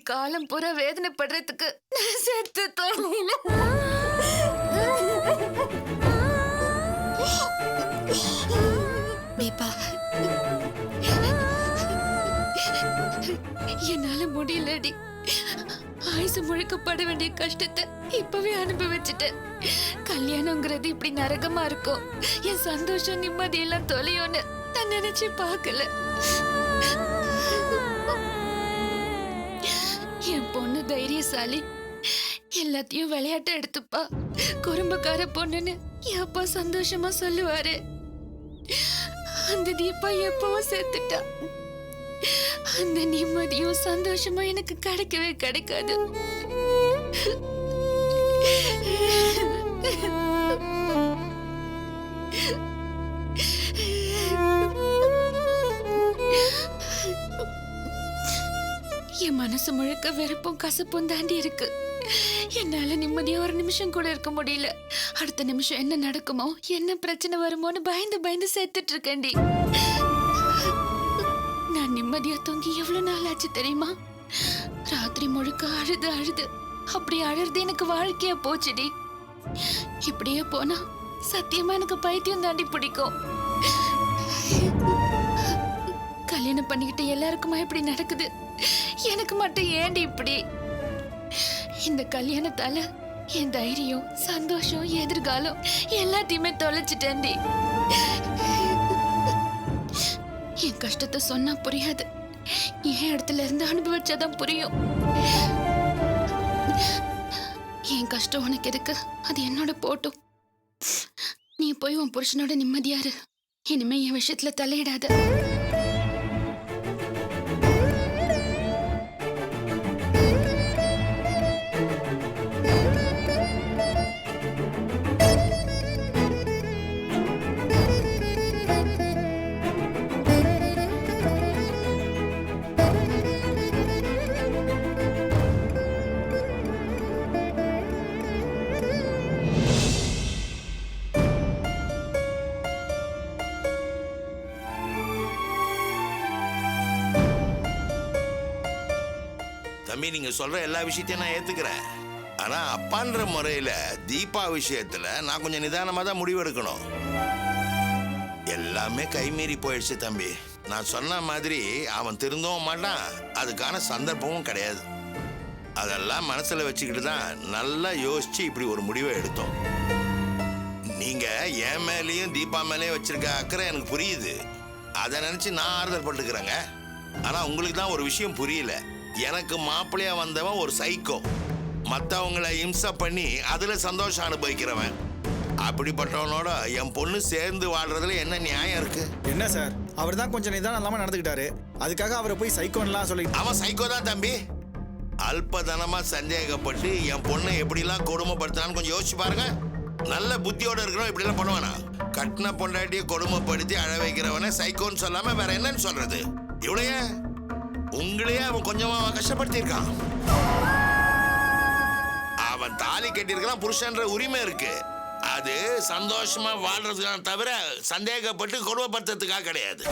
காலம் பூரா வேதனைப்படுறதுக்கு நான் செத்து தொலைல. தீபா, என்னால முடியலடி. ஆயுசு முழுக்கப்பட வேண்டிய கஷ்டத்தை இப்பவே அனுபவிச்சுட்டேன். கல்யாணங்கிறது இப்படி நரகமா இருக்கும், என் சந்தோஷம் நிம்மதி எல்லாம் தொலையும்னு நான் நினைச்சு பார்க்கல. என் பொண்ணு தைரியசாலி, எல்லாத்தையும் விளையாட்ட எடுத்துப்பா, குறும்புக்கார பொண்ணுன்னு என் அப்பா சந்தோஷமா சொல்லுவாரு. அந்த தீபா எப்பவும் செத்துட்டா. அந்த நிம்மதியும் சந்தோஷமும் எனக்கு கிடைக்கவே கிடைக்காது. என் மனசு முழுக்க வெறுப்பும் கசப்பும் தாண்டி இருக்கு. என்னால நிம்மதியா ஒரு நிமிஷம் கூட இருக்க முடியல. அடுத்த நிமிஷம் என்ன நடக்குமோ, என்ன பிரச்சனை வருமோன்னு பயந்து பயந்து செத்துட்டு இருக்கேன்டி. நான் நிம்மதியா தூங்கி எவ்வளவு நாள் ஆச்சு தெரியுமா? ராத்திரி முழுக்க அழுது அழுது அப்படி அழுறது எனக்கு வாழ்க்கையா போச்சுடி. இப்படியே போனா சத்தியமா எனக்கு பைத்தியம் தாண்டி பிடிக்கும். கல்யாணம் பண்ணிக்கிட்டு எல்லாருக்குமா இப்படி நடக்குது, எனக்கு மட்டும் ஏண்டி இப்படி? இந்த கல்யாணத்தால என் தைரியம், சந்தோஷம், எதிர்காலம் எல்லாத்தையுமே தொலைச்சிட்டேன்டி. என் கஷ்டத்தை சொன்னா புரியாது, என் இடத்துல இருந்து அனுபவிச்சாதான் புரியும். என் கஷ்டம் உனக்கு எதுக்கு? அது என்னோட போட்டும். நீ போய் உன் புருஷனோட நிம்மதியாரு. இனிமே என் விஷயத்துல தலையிடாத. தம்பி, நீங்க சொல்ற எல்லா விஷயத்தையும் நான் ஏத்துக்கிறேன். ஆனா அப்பான்ற முறையில தீபா விஷயத்துல நான் கொஞ்சம் நிதானமா தான் முடிவெடுக்கணும். எல்லாமே கைமீறி போயிடுச்சு தம்பி. நான் சொன்ன மாதிரி அவன் திருந்தவும் மாட்டான், அதுக்கான சந்தர்ப்பமும் கிடையாது. அதெல்லாம் மனசுல வச்சுக்கிட்டு தான் நல்லா யோசிச்சு இப்படி ஒரு முடிவை எடுத்தோம். நீங்க என் மேலேயும் தீபா மேலேயும் வச்சிருக்க அக்கறை எனக்கு புரியுது. அதை நினைச்சு நான் ஆறுதல் பட்டுக்கிறேங்க. ஆனா உங்களுக்கு தான் ஒரு விஷயம் புரியல. எனக்கு மாப்பிள்ளையா வந்தவன் ஒரு சைக்கோ, மற்றவங்களை இம்சை பண்ணி அதுல சந்தோஷம் அனுபவிக்கிறவன். அப்படிப்பட்டவனோட என் பொண்ணு சேர்ந்து வாழ்றதுல என்ன நியாயம் இருக்கு? என்ன சார், அவர் தான் கொஞ்சம் நிதானம் இல்லாம நடந்துக்கிட்டாரு, அதுக்காக அவரை போய் சைக்கோன்லாம் சொல்லி? அவன் சைக்கோ தான் தம்பி. அல்பதனமா சந்தேகப்பட்டு என் பொண்ணை எப்படிலாம் கொடுமைப்படுத்தினான்னு கொஞ்சம் யோசிச்சு பாருங்க. நல்ல புத்தியோட இருக்கிறவன் இப்படிலாம் பண்ணுவானா? கட்டின பொண்டாட்டியை கொடுமைப்படுத்தி அழ வைக்கிறவனை சைக்கோன்னு சொல்லாம வேற என்னன்னு சொல்றது? இவளையே உங்களையே அவன் கொஞ்சமா கஷ்டப்படுத்தி இருக்கான். அவன் தாலி கட்டியிருக்கான், புருஷன்ற உரிமை இருக்கு. அது சந்தோஷமா வாழ்றதுக்கான தவிர சந்தேகப்பட்டு கொடுமைப்படுத்துறதுக்காக கிடையாது.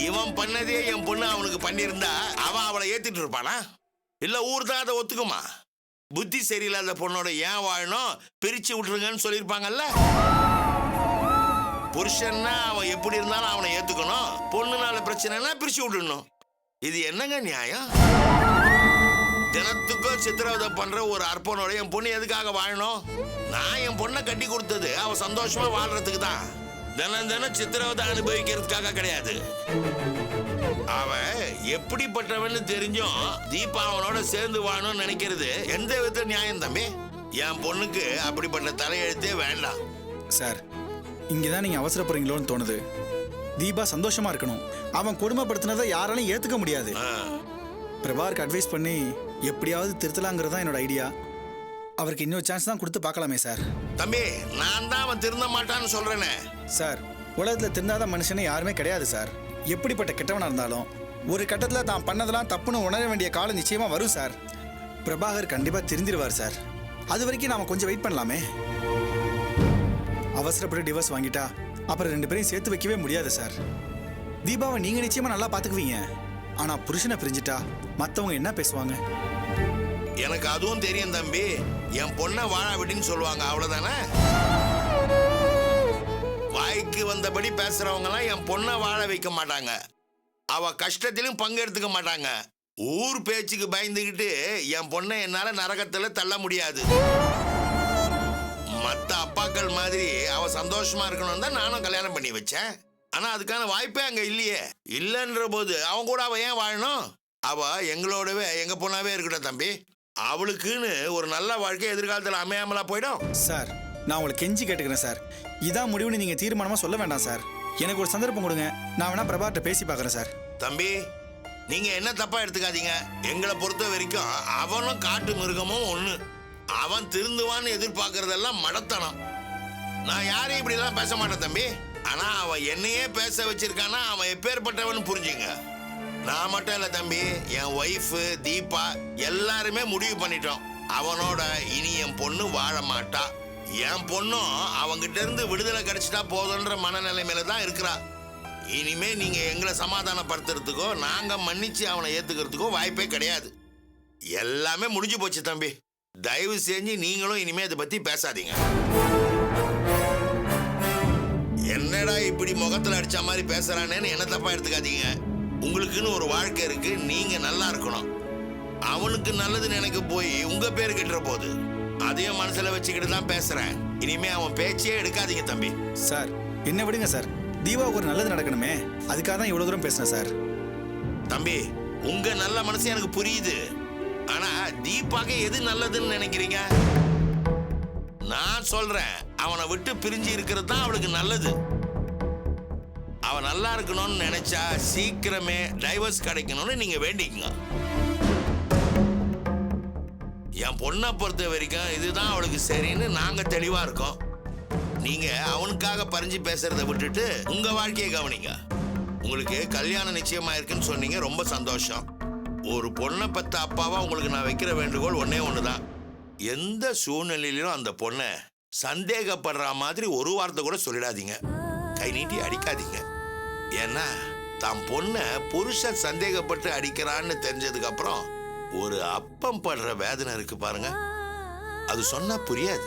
இவன் பண்ணதே என் பொண்ணு அவனுக்கு பண்ணியிருந்தா அவன் அவளை ஏத்திட்டு இருப்பானா? இல்ல ஊர் தான் அதை ஒத்துக்குமா? புத்தி சரியில்லாத பொண்ணோட ஏன் வாழணும், பிரிச்சு விட்டுருங்கன்னு சொல்லியிருப்பாங்கல்ல. புருஷன்னா அவன் எப்படி இருந்தாலும் அவனை ஏத்துக்கணும், பொண்ணுனால பிரச்சனைனா பிரிச்சு விட்டுணும். இது என்னங்க நியாயம்? தினத்துக்கும் சித்திரவதை பண்ற ஒரு அற்பனோட என் பொண்ணு எதுக்காக வாழணும்? நான் என் பொண்ணை கட்டி கொடுத்தது அவன் சந்தோஷமா வாழ்றதுக்கு தான், தினம் தினம் சித்திரவதை அனுபவிக்கிறதுக்காக கிடையாது. அவன் எப்படிப்பட்டவன்னு தெரிஞ்சும் தீபா அவனோட சேர்ந்து வாழணும்னு நினைக்கிறது எந்த வித நியாயம் தம்பி? என் பொண்ணுக்கு அப்படிப்பட்ட தலையெழுத்தே வேண்டாம். சார், இங்கதான் நீங்க அவசரப்படுறீங்களோன்னு தோணுது. தீபா சந்தோஷமா இருக்கணும். அவன் கொடுமைப்படுத்தினதை யாராலையும் ஏத்துக்க முடியாது. பிரபாருக்கு அட்வைஸ் பண்ணி எப்படியாவது திருத்தலாங்கிறது தான் என்னோட ஐடியா. அவருக்கு இன்னொரு சான்ஸ் தான் கொடுத்து பார்க்கலாமே சார். தம்பி, நான் தான் அவன் திருந்த மாட்டான்னு சொல்றேனே. சார், உலகத்துல திருந்தாத மனுஷனே யாருமே கிடையாது சார். எப்படிப்பட்ட கெட்டவனா இருந்தாலும் ஒரு கட்டத்துல தான் பண்ணதெல்லாம் தப்புன்னு உணர வேண்டிய காலம் நிச்சயமா வரும் சார். பிரபாகர் கண்டிப்பா திருந்திருவார் சார். அது வரைக்கும் நாம கொஞ்சம் வெயிட் பண்ணலாமே. அவசரப்பட்டு டிவோர்ஸ் வாங்கிட்டா அப்புறம் ரெண்டு பேரையும் சேர்த்து வைக்கவே முடியாது சார். தீபாவை நீங்க நிச்சயமா நல்லா பாத்துக்குவீங்க. ஆனா புருஷனை பிரிஞ்சிட்டா மத்தவங்க என்ன பேசுவாங்க? எனக்கு அதுவும் தெரியும் தம்பி. என் பொண்ணை வாழ விடுன்னு சொல்லுவாங்க, அவ்வளவுதானே. வாய்க்கு வந்தபடி பேசுறவங்க எல்லாம் என் பொண்ணை வாழ வைக்க மாட்டாங்க. அவ கஷ்டத்திலும் பங்கெடுத்துக்க மாட்டாங்க. ஊர் பேச்சுக்கு பயந்துகிட்டு என் பொண்ணை என்னால நரகத்துல தள்ள முடியாது. மத்த அப்பாக்கள் மாதிரி அவ சந்தோஷமா இருக்கணும் தான் நானும் கல்யாணம் பண்ணி வச்சேன். ஆனா அதுக்கான வாய்ப்பே அங்க இல்லையே. இல்லைன்ற போது அவன் கூட அவ ஏன் வாழணும்? அவ எங்களோடவே எங்க பொண்ணாவே இருக்கட்டும் தம்பி. அவளுக்குன்னு ஒரு நல்ல வாழ்க்கை எதிர்காலத்தில் அமையாமலா போயிடும். சார், நான் உங்களை கெஞ்சி கேட்டுக்கிறேன் சார். இதான் முடிவுன்னு நீங்க தீர்மானமா சொல்ல வேண்டாம் சார். எனக்கு ஒரு சந்தர்ப்பம் கொடுங்க. நான் வேணா பிரபாட்ட பேசி பார்க்கறேன் சார். தம்பி, நீங்க என்ன தப்பா எடுத்துக்காதீங்க. எங்களை பொறுத்த வரைக்கும் அவனும் காட்டு மிருகமும் ஒண்ணு. அவன் திருந்துவான்னு எதிர்பார்க்கறதெல்லாம் மடத்தனம். நான் யாரையும் இப்படி எல்லாம் பேச மாட்டேன் தம்பி. ஆனா அவன் என்னையே பேச வச்சிருக்கானா அவன் எப்பேற்பட்டவன் புரிஞ்சுங்க. நான் மட்டும் இல்ல தம்பி, என் ஒய்ஃப் தீபா எல்லாருமே முடிவு பண்ணிட்டோம். அவனோட இனி என் பொண்ணு வாழ மாட்டா. என் பொண்ணும் அவங்கிட்ட இருந்து விடுதலை கிடைச்சிட்டா போதுன்ற மனநிலைமையில தான் இருக்கிறா. இனிமே நீங்க எங்களை சமாதானப்படுத்துறதுக்கோ நாங்க மன்னிச்சு அவனை ஏத்துக்கிறதுக்கோ வாய்ப்பே கிடையாது. எல்லாமே முடிஞ்சு போச்சு தம்பி. தயவு செஞ்சு நீங்களும் இனிமே அதை பத்தி பேசாதீங்க. என்னடா இப்படி முகத்துல அடிச்ச மாதிரி பேசுறானேன்னு என்ன தப்பா எடுத்துக்காதீங்க. உங்களுக்குன்னு ஒரு வாழ்க்கை இருக்கு. நீங்க நல்லா இருக்கணும். அவனுக்கு நல்லது நினைக்க போய் உங்க பேரு கெட்டுற போது அதையும் மனசுல வச்சுக்கிட்டு தான் பேசுறேன். இனிமே அவன் பேச்சே எடுக்காதீங்க தம்பி. சார், என்ன விடுங்க சார். தீபாவுக்கு ஒரு நல்லது நடக்கணுமே, அதுக்காக தான் இவ்வளவு தூரம் பேசினேன் சார். தம்பி, உங்க நல்ல மனசு எனக்கு புரியுது. ஆனா தீபாக்கு எது நல்லதுன்னு நினைக்கிறீங்க? நான் சொல்றேன், அவனை விட்டு பிரிஞ்சு இருக்கிறது தான் அவளுக்கு நல்லது. அவன் நல்லா இருக்கணும்னு நினைச்சா சீக்கிரமே டைவர்ஸ் கிடைக்கணும்னு நீங்க வேண்டிக்கங்க. என் பொண்ணை பொறுத்த வரைக்கும் இதுதான் அவளுக்கு சரின்னு நாங்க தெளிவா இருக்கோம். நீங்க அவனுக்காக பறிஞ்சு பேசுறதை விட்டுட்டு உங்க வாழ்க்கையை கவனிங்க. உங்களுக்கு கல்யாணம் நிச்சயமா இருக்குன்னு சொன்னீங்க, ரொம்ப சந்தோஷம். ஒரு பொண்ணை பத்த அப்பாவா உங்களுக்கு நான் வைக்கிற வேண்டுகோள் ஒன்னே ஒண்ணுதான். எந்த சூழ்நிலையிலும் அந்த பொண்ணை சந்தேகப்படுற மாதிரி ஒரு வார்த்தை கூட சொல்லிடாதீங்க. கை நீட்டி அடிக்காதீங்க. ஏன்னா தான் பொண்ணை புருஷன் சந்தேகப்பட்டு அடிக்கிறான்னு தெரிஞ்சதுக்கு அப்புறம் ஒரு அப்பம் படுற வேதனை இருக்கு பாருங்க, அது சொன்னா புரியாது.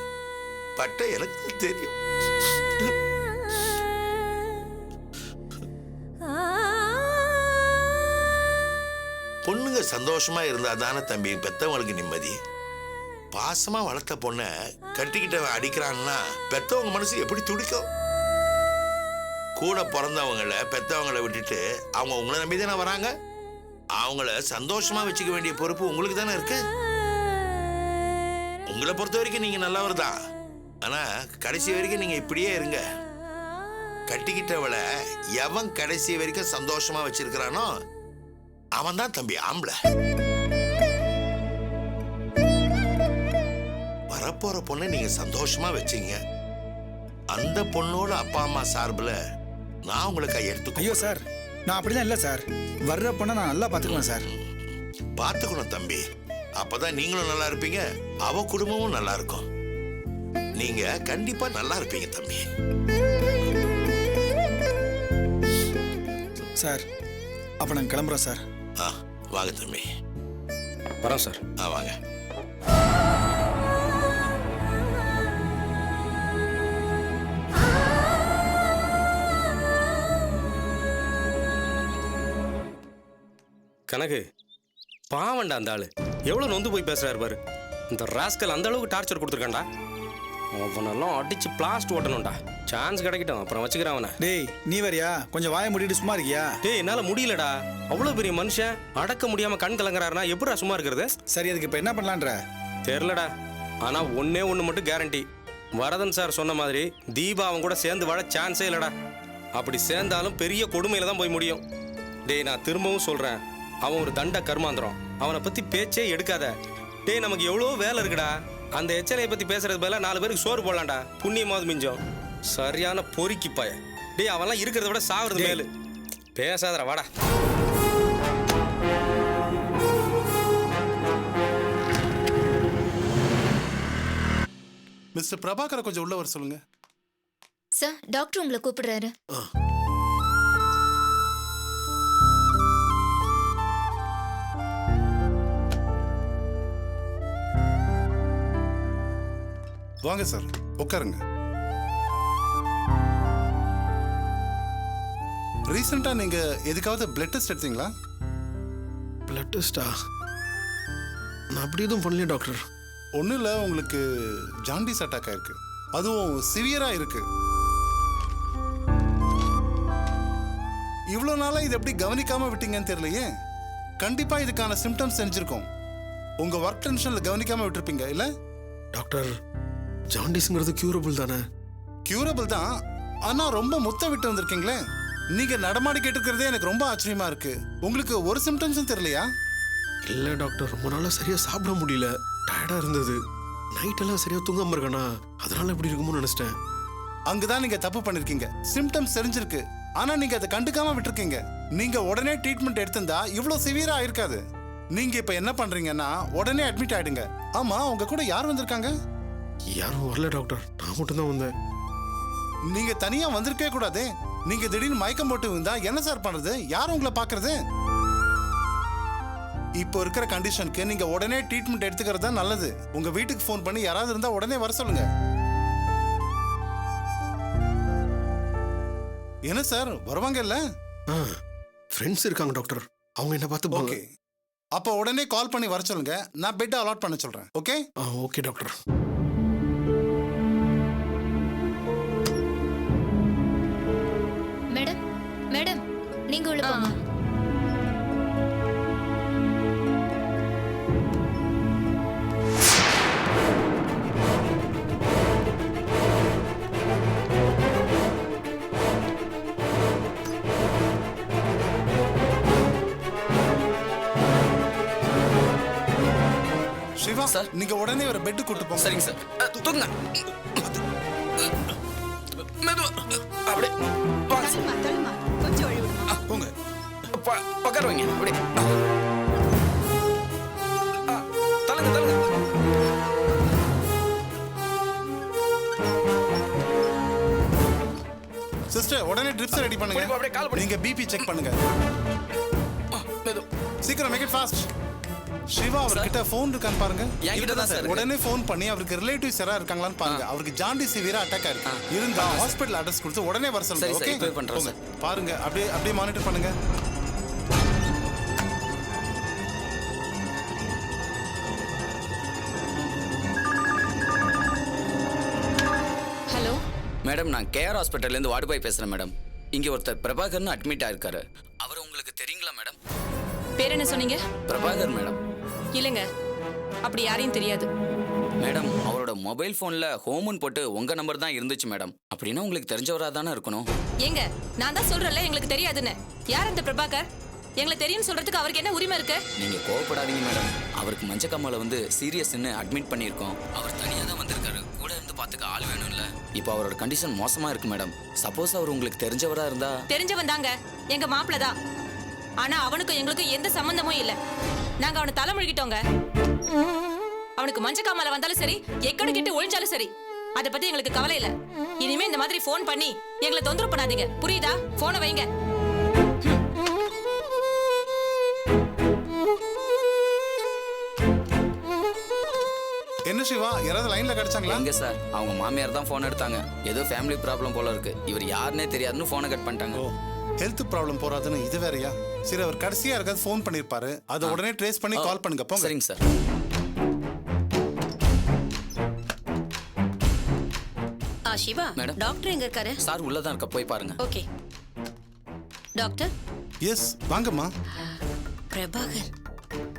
பட்ட எனக்கு தெரியும். பொண்ணுங்க சந்தோஷமா இருந்தா தானே தம்பி பெத்தவங்களுக்கு நிம்மதி. பாசமா வளர்த்த பொண்ணை கட்டிக்கிட்ட அடிக்கிறான்னா பெத்தவங்க மனசு எப்படி துடிக்கும்? கூட பிறந்தவங்களை பெத்தவங்களை விட்டுட்டு அவங்க உங்களை நம்பி தானே வராங்க. அவங்கள சந்தோஷமா வச்சுக்க வேண்டிய பொறுப்பு உங்களுக்கு தானே இருக்கு. உங்களை பொறுத்த வரைக்கும் நீங்க நல்லவர் தான். ஆனா கடைசி வரைக்கும் நீங்க இப்படியே இருங்க. கட்டிக்கிட்டவளை எவன் கடைசி வரைக்கும் சந்தோஷமா வச்சிருக்கிறானோ அவன் தான் தம்பி ஆம்பளை. வரப்போற பொண்ணை நீங்க சந்தோஷமா வச்சீங்க. அந்த பொண்ணோட அப்பா அம்மா சார்புல நான் உங்களை கையெடுத்து. ஐயோ சார், நான் அப்படிலாம் இல்லை சார். வர்ற பொண்ணை நான் நல்லா பார்த்துக்குவேன் சார். பார்த்துக்கணும் தம்பி. அப்பதான் நீங்களும் நல்லா இருப்பீங்க, அவ குடும்பமும் நல்லா இருக்கும். நீங்க கண்டிப்பா நல்லா இருப்பீங்க தம்பி. சார், அப்ப நாங்க கிளம்புறோம் சார். வாங்க தம்பி. வரோம் சார். வாங்க. கனகு, பாவண்டா அந்த ஆளு. எவ்வளவு நொந்து போய் பேசுறாரு பாரு. இந்த ராஸ்கல் அந்த அளவுக்கு டார்ச்சர் கொடுத்துருக்கான்டா. அவனெல்லாம் அடிச்சு பிளாஸ்ட் ஓட்டணும்டா. சான்ஸ் கிடைக்கட்டும், அப்புறம் வச்சுக்கிறான் அவனை. டேய், நீ வரியா? கொஞ்சம் வாய மூடிட்டு சும்மா இருக்கியா? டேய், என்னால முடியலடா. அவ்வளவு பெரிய மனுஷன் அடக்க முடியாம கண் கலங்குறாருனா எப்படிடா சும்மா இருக்கிறது? சரி, அதுக்கு இப்ப என்ன பண்ணலான்ற? தெரியலடா. ஆனா ஒன்னே ஒண்ணு மட்டும் கேரண்டி. வரதன் சார் சொன்ன மாதிரி தீபா அவன் கூட சேர்ந்து வாழ சான்ஸே இல்லடா. அப்படி சேர்ந்தாலும் பெரிய கொடுமையில தான் போய் முடியும். டேய், நான் திரும்பவும் சொல்றேன், அவன் ஒரு தண்ட கர்மாந்திரம். அவனை பத்தி பேச்சே எடுக்காத. டேய், நமக்கு எவ்வளோ வேலை இருக்குடா. அந்த எச்சலையை பத்தி பேசுறது பதிலா 4 பேருக்கு சோறு போடலாம்டா. புண்ணியமாவது மிஞ்சம். சரியான பொறுக்கி பாய. டேய், அவன்லாம் இருக்கிறத விட சாவுறது மேலு. பேசாதடா, வாடா. மிஸ்டர் பிரபாகரை கொஞ்சம் உள்ள வர சொல்லுங்க. சார், டாக்டர் உங்களை கூப்பிடுறாரு. வாங்க சார், உட்காருங்க. ரீசெண்டா நீங்க எதுக்காவது பிளட் டெஸ்ட் எடுத்தீங்களா? பிளட் டெஸ்டா? நான் அப்படி எதுவும் பண்ணலையே டாக்டர். ஒன்றும் இல்லை, உங்களுக்கு ஜாண்டிஸ் அட்டாக் ஆயிருக்கு. அதுவும் சிவியரா இருக்கு. இவ்வளோ நாளா இது எப்படி கவனிக்காம விட்டீங்கன்னு தெரியலையே. கண்டிப்பா இதுக்கான சிம்டம்ஸ் தெரிஞ்சிருக்கும். உங்க ஒர்க் டென்ஷன்ல கவனிக்காம விட்டுருப்பீங்க இல்ல? டாக்டர், ஜாண்டிஸ்ங்கிறது கியூரபிள் தானே? கியூரபிள் தான், ஆனா ரொம்ப முத்த விட்டு வந்திருக்கீங்களே. நீங்க நடமாடி கேட்டுக்கிறதே எனக்கு ரொம்ப ஆச்சரியமா இருக்கு. உங்களுக்கு ஒரு சிம்டம்ஸும் தெரியலையா? இல்லை டாக்டர், ரொம்ப நாளாக சரியாக சாப்பிட முடியல, டயர்டாக இருந்தது. நைட்டெல்லாம் சரியாக தூங்காமல் இருக்கேனா, அதனால இப்படி இருக்குமோ நினச்சிட்டேன். அங்கதான் நீங்க தப்பு பண்ணிருக்கீங்க. சிம்டம்ஸ் தெரிஞ்சிருக்கு, ஆனா நீங்க அதை கண்டுக்காம விட்டுருக்கீங்க. நீங்க உடனே ட்ரீட்மெண்ட் எடுத்திருந்தா இவ்வளோ சிவியரா ஆயிருக்காது. நீங்க இப்ப என்ன பண்றீங்கன்னா உடனே அட்மிட் ஆயிடுங்க. ஆமா, உங்க கூட யார் வந்திருக்காங்க? யாரும் வரல டாக்டர், நான் மட்டும்தான் வந்தேன். நீங்க தனியா வந்திருக்கவே கூடாதே. நீங்க திடீர்னு மயக்கம் போட்டு இருந்தா என்ன சார் பண்றது? யார் உங்களை பாக்குறது? இப்போ இருக்கிற கண்டிஷனுக்கு நீங்க உடனே ட்ரீட்மெண்ட் எடுத்துக்கிறது தான் நல்லது. உங்க வீட்டுக்கு ஃபோன் பண்ணி யாராவது இருந்தா உடனே வர சொல்லுங்க. என்ன சார், வருவாங்க இல்ல? ஃப்ரெண்ட்ஸ் இருக்காங்க டாக்டர், அவங்க என்ன பார்த்து ஓகே, அப்போ உடனே கால் பண்ணி வர சொல்லுங்க. நான் பெட் அலாட் பண்ண சொல்றேன். Okay? Okay doctor. Madam, madam, நீங்க உள்ள போங்க. சிவா சார், நீங்க உடனே ஒரு பெட் கூட்டு போங்க. சரிங்க சார். தூங்க. மெதுவா. அப்படியே வாங்க சார். போங்க. உட்கார வைங்க. அப்படியே தள்ளுங்க தள்ளுங்க. சிஸ்டர், உடனே ட்ரிப்ஸ் ரெடி பண்ணுங்க. அப்படியே கால் பண்ணி. நீங்க பிபி செக் பண்ணுங்க. மெதுவா. சீக்கிரம் மேக் இட் ஃபாஸ்ட். சிவா, அவர்கிட்ட ஃபோன் இருக்கான்னு பாருங்க. என்கிட்ட தான் சார். உடனே ஃபோன் பண்ணி அவருக்கு ரிலேட்டிவ்ஸ் யாரா இருக்காங்களான்னு பாருங்க. அவருக்கு ஜாண்டிஸ் சிவியரா அட்டாக் ஆயிருக்கு. இருந்தா ஹாஸ்பிடல் அட்ரஸ் கொடுத்து உடனே வர சொல்லுங்க. சரி, ஓகே? இப்போ பண்றோம் சார். பாருங்க, அப்படியே மானிட்டர் பண்ணுங்க. ஹலோ மேடம், நான் கேஆர் ஹாஸ்பிட்டல்லேருந்து வார்டுபாய் பேசுகிறேன் மேடம். இங்கே ஒருத்தர் பிரபாகர்னு அட்மிட் ஆயிருக்காரு. அவர் உங்களுக்கு தெரியுங்களா மேடம்? பேர் என்ன சொன்னீங்க? பிரபாகர் மேடம். இல்லைங்க, அப்படி யாரையும் தெரியாது. மேடம், அவரோட மொபைல் ஃபோனில் ஹோம்னு போட்டு உங்கள் நம்பர் தான் இருந்துச்சு மேடம். அப்படின்னா உங்களுக்கு தெரிஞ்சவராக தானே இருக்கணும். ஏங்க, நான் தான் சொல்றேன்ல எங்களுக்கு தெரியாதுன்னு. யார் அந்த பிரபாகர்? எங்களுக்கு தெரியும்னு சொல்றதுக்கு அவருக்கு என்ன உரிமை இருக்கு? நீங்கள் கோவப்படாதீங்க மேடம். அவருக்கு மஞ்சக்காமால வந்து சீரியஸ்ன்னு அட்மிட் பண்ணியிருக்கோம். அவர் தனியாக தான் வந்திருக்காரு. கூட இருந்து பார்த்துக்க ஆள் வேணும் இல்லை? இப்போ அவரோட கண்டிஷன் மோசமாக இருக்கு மேடம். சப்போஸ் அவர் உங்களுக்கு தெரிஞ்சவராக இருந்தா? தெரிஞ்சவன் தாங்க, எங்க மாப்பிள்ள தான். ஆனா அவனுக்கும் எங்களுக்கும் எந்த சம்பந்தமும் இல்லை. நாங்க அவனை தலைமுழுகிட்டோங்க. அவனுக்கு மஞ்சக்காமல வந்தாலும் சரி, எக்கடு கிட்ட ஒழிஞ்சாலும் சரி, அதை பத்தி எங்களுக்கு கவலை இல்லை. இனிமே இந்த மாதிரி ஃபோன் பண்ணி எங்களை தொந்தரவு பண்ணாதீங்க, புரியுதா? போனை வைங்க. என்ன சிவா, யாராவது லைன்ல கிடைச்சாங்களா? எங்க சார், அவங்க மாமியார் தான் ஃபோன் எடுத்தாங்க. ஏதோ ஃபேமிலி ப்ராப்ளம் போல இருக்கு. இவர் யாருன்னே தெரியாதுன்னு ஃபோனை கட் பண்ணிட்டாங்க. ஓ, ஹெல்த் ப்ராப்ளம் போறாதுன்னு இது வேறயா? சரி, அவர் கடைசியா இருக்காது ஃபோன் பண்ணிருப்பாரு. அதை உடனே ட்ரேஸ் பண்ணி கால் பண்ணுங்க. போங்க. சரிங்க சார். சிவா, மேடம். டாக்டர் எங்க இருக்காரு? சார் உள்ளதான் இருக்க, போய் பாருங்க. ஓகே. டாக்டர். எஸ், வாங்கம்மா. பிரபாகர்.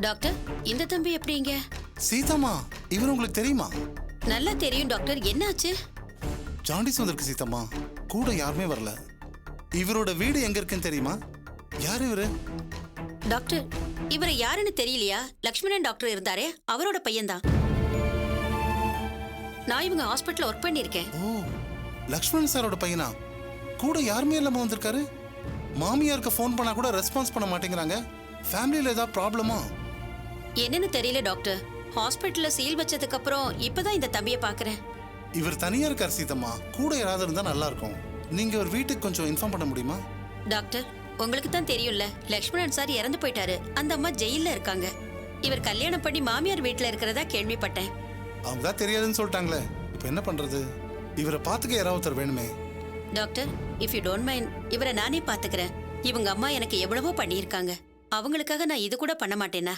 டாக்டர், இந்த தம்பி எப்படிங்க? சீதாமா, இவர் உங்களுக்கு தெரியுமா? நல்லா தெரியும் டாக்டர். என்னாச்சு? ஜாண்டிஸ் வந்திருக்கு சீதாமா. கூட யாருமே வரல. இவரோட வீடு எங்க இருக்குன்னு தெரியுமா? யார் இவரு? டாக்டர், இவரை யாருன்னு தெரியலையா? லக்ஷ்மணன் டாக்டர் இருந்தாரே, அவரோட பையன்தான். நான் இவங்க ஹாஸ்பிட்டல்ல ஒர்க் பண்ணிருக்கேன். ஓ, லக்ஷ்மணன் சாரோட பையனா? கூட யாருமே இல்லாம வந்திருக்காரு. மாமியாருக்கு ஃபோன் பண்ணா கூட ரெஸ்பான்ஸ் பண்ண மாட்டேங்கிறாங்க. ஃபேமிலியில ஏதாவது ப்ராப்ளமா? என்னன்னு தெரியல டாக்டர். ஹாஸ்பிட்டல்ல சீல் வச்சதுக்கு அப்புறம் இப்பதான் இந்த தம்பியை பாக்குறேன். இவர் தனியா இருக்கார் சீதம்மா. கூட யாராவது இருந்தா நல்லா இருக்கும். நீங்க ஒரு வீட்டுக்கு கொஞ்சம் இன்ஃபார்ம் பண்ண முடியுமா? டாக்டர், உங்களுக்கு தான் தெரியும்ல, லக்ஷ்மணன் சார் இறந்து போயிட்டாரு. அந்த அம்மா ஜெயில்ல இருக்காங்க. இவர் கல்யாணம் பண்ணி மாமியார் வீட்டுல இருக்கிறதா கேள்விப்பட்டேன். அவங்க தான் தெரியாதுன்னு சொல்லிட்டாங்களே. இப்ப இப்போ என்ன பண்றது? இவரை பார்த்துக்க யாராவது ஒருத்தர் வேணுமே. Doctor, if you don't mind, இவரை நானே பாத்துக்கிறேன். இவங்க அம்மா எனக்கு எவ்வளவோ பண்ணியிருக்காங்க. அவங்களுக்காக நான் இது கூட பண்ண மாட்டேனா?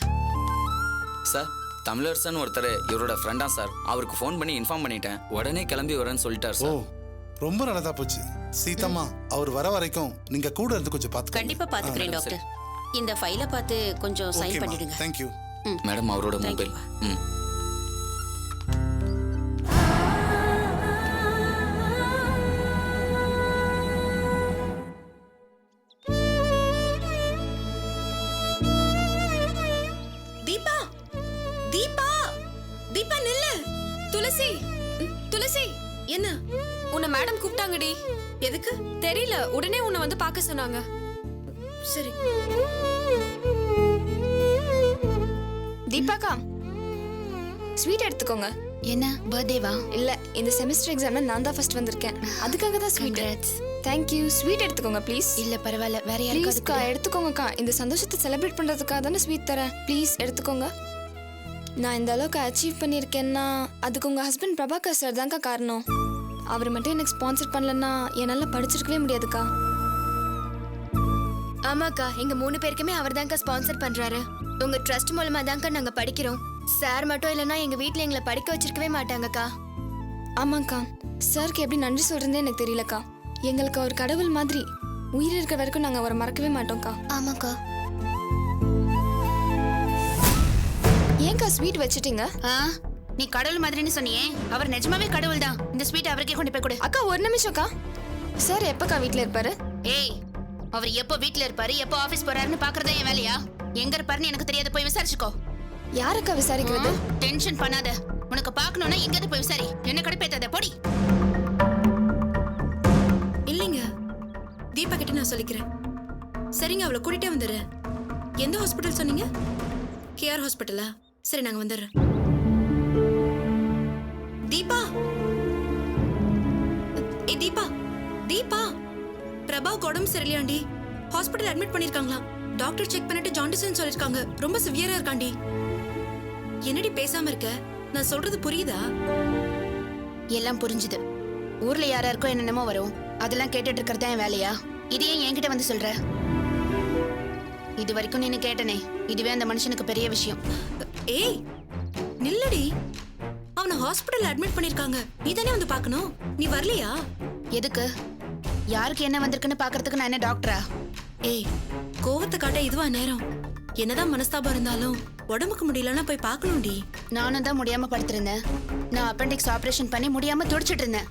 சார், தமிழரசன் ஒருத்தர் இவரோட ஃப்ரெண்டா சார். அவருக்கு ஃபோன் பண்ணி இன்ஃபார்ம் பண்ணிட்டேன். உடனே கிளம்பி வரேன்னு சொல்லிட்டார் ஓ, சார். ரொம்ப நல்லதா போச்சு. சீதம்மா, அவர் வர வரைக்கும் நீங்க கூட இருந்து கொஞ்சம் பார்த்துக்கோங்க. கண்டிப்பா பாத்துக்கிறேன் டாக்டர். இந்த ஃபைலை பார்த்து கொஞ்சம் சைன் பண்ணிடுங்க. தேங்க்யூ. மேடம், அவரோட Thank you, மொபைல். ம். தீபா, தீபா, தீபா நில்லு. துளசி, துளசி, என்ன? உன்னை மேடம் கூப்பிட்டாங்கடி. எதுக்கு தெரியல, உடனே உன்னை வந்து பார்க்க சொன்னாங்க. சரி. தீபாக்கா, ஸ்வீட் எடுத்துக்கோங்க. என்ன பர்த்டேவா? இல்ல, இந்த செமஸ்டர் எக்ஸாம்ல நான் தான் ஃபர்ஸ்ட் வந்திருக்கேன். அதுக்காக தான் ஸ்வீட். Thank you. ஸ்வீட் எடுத்துக்கோங்க ப்ளீஸ். இல்ல பரவாயில்ல, வேற ப்ளீஸ்க்கா எடுத்துக்கோங்கக்கா. இந்த சந்தோஷத்தை செலிப்ரேட் பண்றதுக்காக தானே ஸ்வீட் தரேன். ப்ளீஸ் எடுத்துக்கோங்க. நான் இந்த அளவுக்கு அச்சீவ் பண்ணியிருக்கேன்னா அதுக்கு உங்க ஹஸ்பண்ட் பிரபாகர் சார் தான்க்கா காரணம். அவர் மட்டும் எனக்கு ஸ்பான்சர் பண்ணலன்னா என்னால படிச்சிருக்கவே முடியாதுக்கா. ஆமாக்கா, எங்க 3 பேருக்குமே அவர் தான்க்கா ஸ்பான்சர் பண்றாரு. உங்க ட்ரஸ்ட் மூலமா தான்க்கா நாங்க படிக்கிறோம். சார் மட்டும் இல்லைன்னா எங்க வீட்ல எங்களை படிக்க வச்சிருக்கவே மாட்டாங்கக்கா. ஆமாக்கா, சாருக்கு எப்படி நன்றி சொல்றதுன்னு எனக்கு தெரியலக்கா. எங்களுக்கு ஒரு கடவுள் மாதிரி. உயிர் இருக்கிற வரைக்கும் நாங்க அவரை மறக்கவே மாட்டோம்க்கா. ஆமாக்கா. ஏன்க்கா ஸ்வீட் வச்சிட்டீங்க? நீ கடவுள் மாதிரின்னு சொன்னியே, அவர் நிஜமாவே கடவுள் தான். இந்த ஸ்வீட் அவருக்கே கொண்டு போய் கொடு. அக்கா ஒரு நிமிஷம்க்கா. சார் எப்பக்கா வீட்ல இருப்பாரு? ஏய், அவர் எப்போ வீட்ல இருப்பாரு, எப்போ ஆபீஸ் போறாருன்னு பாக்குறதே என் வேலையா? எங்க இருப்பாருன்னு எனக்கு தெரியாது, போய் விசாரிச்சுக்கோ. யாருக்கா விசாரிக்கிறது? டென்ஷன் பண்ணாத. உனக்கு பார்க்கணும்னா எங்கேயாவது போய் விசாரி. என்ன கடுப்பேத்தாத, போடி. இல்லைங்க, தீபா கிட்ட நான் சொல்லிக்கிறேன். சரிங்க, அவளை கூட்டிட்டே வந்துடுறேன். எந்த ஹாஸ்பிட்டல் சொன்னீங்க? கேஆர் ஹாஸ்பிட்டலா? சரி, நாங்க வந்துடுறேன். தீபா, ஏ தீபா, தீபா, பிரபாவுக்கு உடம்பு சரியில்லையாண்டி. ஹாஸ்பிட்டல் அட்மிட் பண்ணிருக்காங்களாம். டாக்டர் செக் பண்ணிட்டு ஜாண்டிஸ்னு சொல்லிருக்காங்க. ரொம்ப சிவியரா இருக்காண்டி. என்னடி பேசாம இருக்க? நான் சொல்றது புரியுதா? எல்லாம் புரிஞ்சுது. ஊர்ல யாராருக்கோ என்னென்னமோ வரும், அதெல்லாம் கேட்டுட்டு இருக்கிறதா என் வேலையா? இது ஏன் என்கிட்ட வந்து சொல்ற? இது வரைக்கும் நீ கேட்டனே, இதுவே அந்த மனுஷனுக்கு பெரிய விஷயம். ஏய் நில்லடி, அவனை ஹாஸ்பிட்டல் அட்மிட் பண்ணிருக்காங்க. நீ தானே வந்து பார்க்கணும். நீ வரலையா? எதுக்கு? யாருக்கு என்ன வந்திருக்குன்னு பாக்குறதுக்கு நான் என்ன டாக்டரா? ஏய், கோவத்தை காட்ட இதுவா நேரம்? என்னதான் மனஸ்தாபம் இருந்தாலும் உடம்புக்கு முடியலன்னா போய் பார்க்கணும்டி. நானும் தான் முடியாம படுத்திருந்தேன். நான் அப்பெண்டிக்ஸ் ஆபரேஷன் பண்ணி முடியாம துடிச்சிட்டு இருந்தேன்.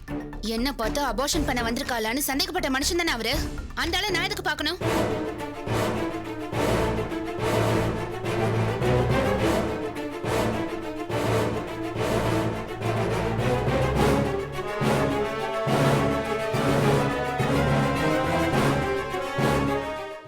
என்ன பார்த்து அபார்ஷன் பண்ண வந்திருக்காளான்னு சந்தேகப்பட்ட மனுஷன் தானே அவரு. அந்த ஆளை நான் எதுக்கு பார்க்கணும்?